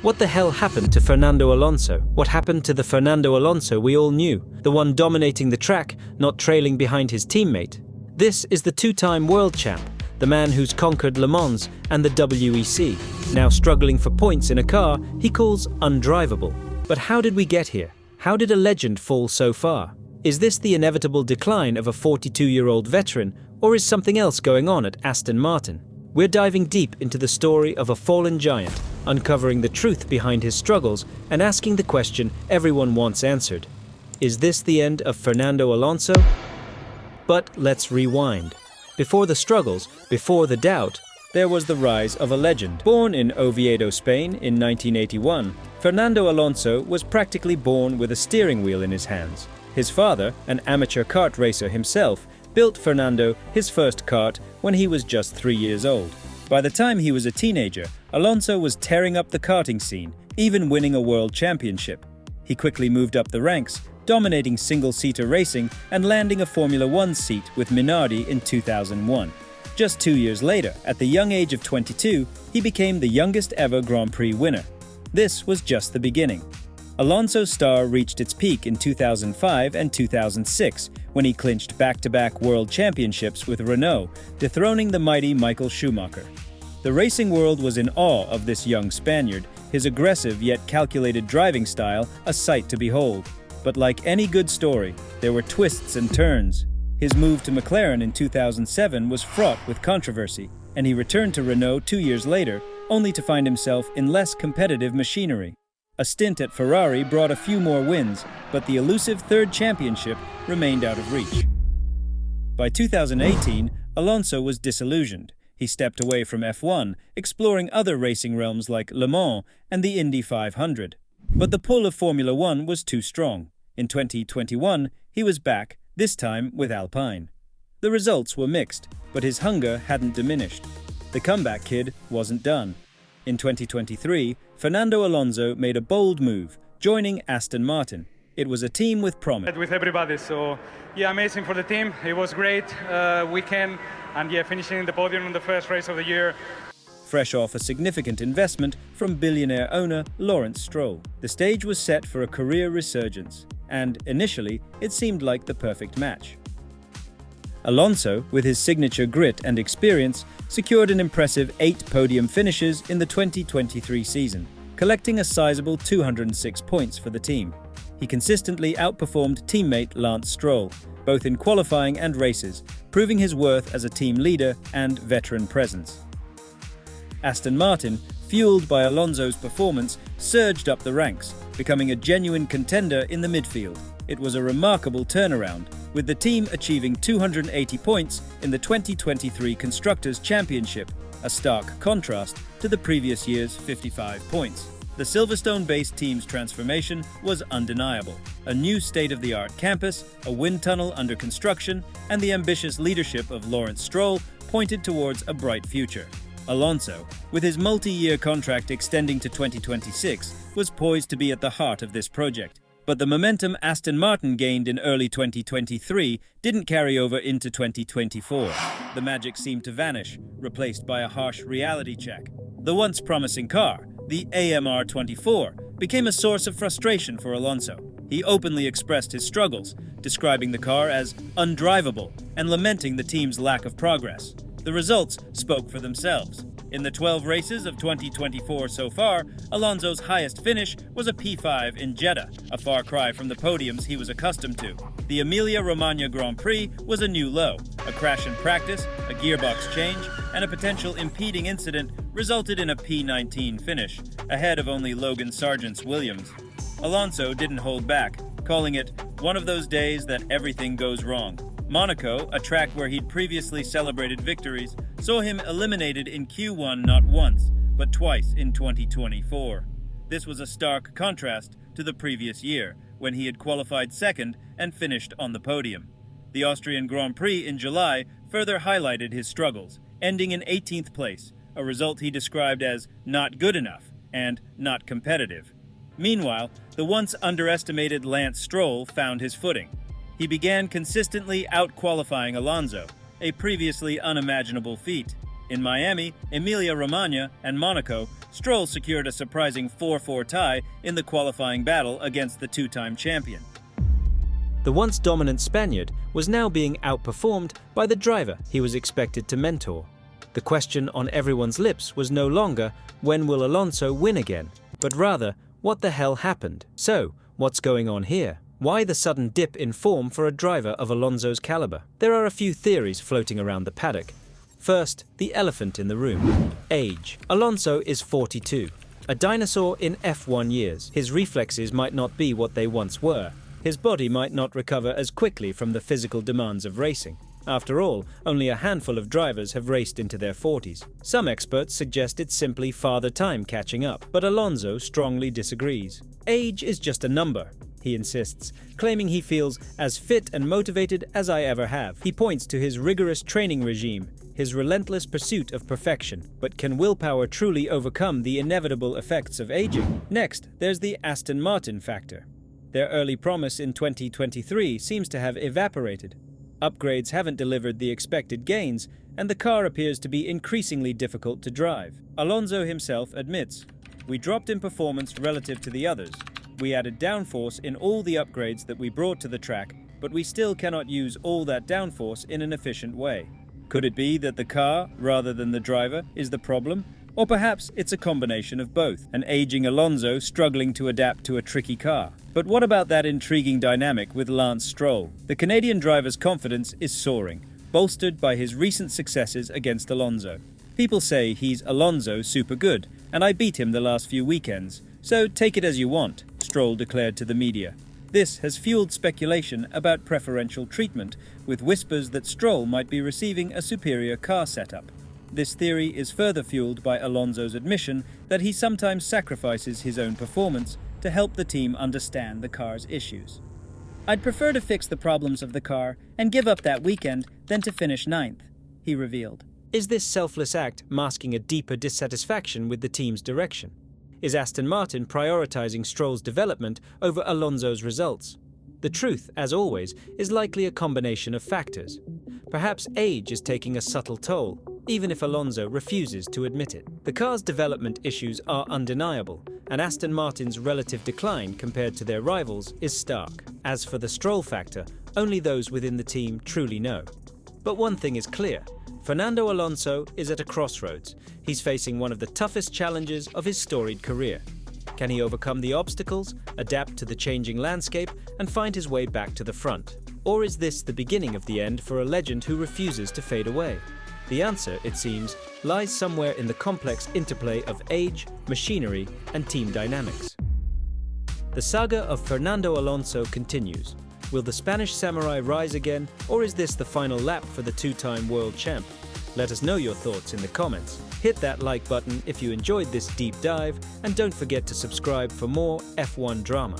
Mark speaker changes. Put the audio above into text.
Speaker 1: What the hell happened to Fernando Alonso? What happened to the Fernando Alonso we all knew? The one dominating the track, not trailing behind his teammate. This is the two-time world champ, the man who's conquered Le Mans and the WEC. Now struggling for points in a car he calls undrivable. But how did we get here? How did a legend fall so far? Is this the inevitable decline of a 42-year-old veteran, or is something else going on at Aston Martin? We're diving deep into the story of a fallen giant, uncovering the truth behind his struggles and asking the question everyone wants answered. Is this the end of Fernando Alonso? But let's rewind. Before the struggles, before the doubt, there was the rise of a legend. Born in Oviedo, Spain in 1981, Fernando Alonso was practically born with a steering wheel in his hands. His father, an amateur kart racer himself, built Fernando his first kart when he was just 3 years old. By the time he was a teenager, Alonso was tearing up the karting scene, even winning a world championship. He quickly moved up the ranks, dominating single-seater racing and landing a Formula One seat with Minardi in 2001. Just 2 years later, at the young age of 22, he became the youngest ever Grand Prix winner. This was just the beginning. Alonso's star reached its peak in 2005 and 2006 when he clinched back-to-back world championships with Renault, dethroning the mighty Michael Schumacher. The racing world was in awe of this young Spaniard, his aggressive yet calculated driving style a sight to behold. But like any good story, there were twists and turns. His move to McLaren in 2007 was fraught with controversy, and he returned to Renault 2 years later, only to find himself in less competitive machinery. A stint at Ferrari brought a few more wins, but the elusive third championship remained out of reach. By 2018, Alonso was disillusioned. He stepped away from F1, exploring other racing realms like Le Mans and the Indy 500. But the pull of Formula One was too strong. In 2021, he was back, this time with Alpine. The results were mixed, but his hunger hadn't diminished. The comeback kid wasn't done. In 2023, Fernando Alonso made a bold move, joining Aston Martin. It was a team with promise.
Speaker 2: With everybody, so yeah, amazing for the team. It was great weekend, and yeah, finishing in the podium in the first race of the year.
Speaker 1: Fresh off a significant investment from billionaire owner Lawrence Stroll. The stage was set for a career resurgence, and initially, it seemed like the perfect match. Alonso, with his signature grit and experience, secured an impressive 8 podium finishes in the 2023 season, collecting a sizable 206 points for the team. He consistently outperformed teammate Lance Stroll, both in qualifying and races, proving his worth as a team leader and veteran presence. Aston Martin, fueled by Alonso's performance, surged up the ranks, becoming a genuine contender in the midfield. It was a remarkable turnaround, with the team achieving 280 points in the 2023 Constructors' Championship, a stark contrast to the previous year's 55 points. The Silverstone-based team's transformation was undeniable. A new state-of-the-art campus, a wind tunnel under construction, and the ambitious leadership of Lawrence Stroll pointed towards a bright future. Alonso, with his multi-year contract extending to 2026, was poised to be at the heart of this project. But the momentum Aston Martin gained in early 2023 didn't carry over into 2024. The magic seemed to vanish, replaced by a harsh reality check. The once promising car, the AMR24, became a source of frustration for Alonso. He openly expressed his struggles, describing the car as undrivable and lamenting the team's lack of progress. The results spoke for themselves. In the 12 races of 2024 so far, Alonso's highest finish was a P5 in Jeddah, a far cry from the podiums he was accustomed to. The Emilia-Romagna Grand Prix was a new low. A crash in practice, a gearbox change, and a potential impeding incident resulted in a P19 finish, ahead of only Logan Sargent's Williams. Alonso didn't hold back, calling it one of those days that everything goes wrong. Monaco, a track where he'd previously celebrated victories, saw him eliminated in Q1 not once, but twice in 2024. This was a stark contrast to the previous year, when he had qualified second and finished on the podium. The Austrian Grand Prix in July further highlighted his struggles, ending in 18th place, a result he described as not good enough and not competitive. Meanwhile, the once underestimated Lance Stroll found his footing. He began consistently out-qualifying Alonso, a previously unimaginable feat. In Miami, Emilia-Romagna, and Monaco, Stroll secured a surprising 4-4 tie in the qualifying battle against the two-time champion. The once dominant Spaniard was now being outperformed by the driver he was expected to mentor. The question on everyone's lips was no longer, when will Alonso win again? But rather, what the hell happened? So, what's going on here? Why the sudden dip in form for a driver of Alonso's caliber? There are a few theories floating around the paddock. First, the elephant in the room. Age. Alonso is 42. A dinosaur in F1 years. His reflexes might not be what they once were. His body might not recover as quickly from the physical demands of racing. After all, only a handful of drivers have raced into their 40s. Some experts suggest it's simply father time catching up, but Alonso strongly disagrees. Age is just a number, he insists, claiming he feels as fit and motivated as I ever have. He points to his rigorous training regime, his relentless pursuit of perfection. But can willpower truly overcome the inevitable effects of aging? Next, there's the Aston Martin factor. Their early promise in 2023 seems to have evaporated. Upgrades haven't delivered the expected gains, and the car appears to be increasingly difficult to drive. Alonso himself admits, "We dropped in performance relative to the others. We added downforce in all the upgrades that we brought to the track, but we still cannot use all that downforce in an efficient way." Could it be that the car, rather than the driver, is the problem? Or perhaps it's a combination of both, an aging Alonso struggling to adapt to a tricky car. But what about that intriguing dynamic with Lance Stroll? The Canadian driver's confidence is soaring, bolstered by his recent successes against Alonso. People say he's Alonso super good, and I beat him the last few weekends, so take it as you want, Stroll declared to the media. This has fueled speculation about preferential treatment, with whispers that Stroll might be receiving a superior car setup. This theory is further fueled by Alonso's admission that he sometimes sacrifices his own performance to help the team understand the car's issues. "I'd prefer to fix the problems of the car and give up that weekend than to finish 9th, he revealed. Is this selfless act masking a deeper dissatisfaction with the team's direction? Is Aston Martin prioritizing Stroll's development over Alonso's results? The truth, as always, is likely a combination of factors. Perhaps age is taking a subtle toll, even if Alonso refuses to admit it. The car's development issues are undeniable, and Aston Martin's relative decline compared to their rivals is stark. As for the Stroll factor, only those within the team truly know. But one thing is clear. Fernando Alonso is at a crossroads. He's facing one of the toughest challenges of his storied career. Can he overcome the obstacles, adapt to the changing landscape, and find his way back to the front? Or is this the beginning of the end for a legend who refuses to fade away? The answer, it seems, lies somewhere in the complex interplay of age, machinery, and team dynamics. The saga of Fernando Alonso continues. Will the Spanish samurai rise again, or is this the final lap for the two-time world champ? Let us know your thoughts in the comments. Hit that like button if you enjoyed this deep dive, and don't forget to subscribe for more F1 drama.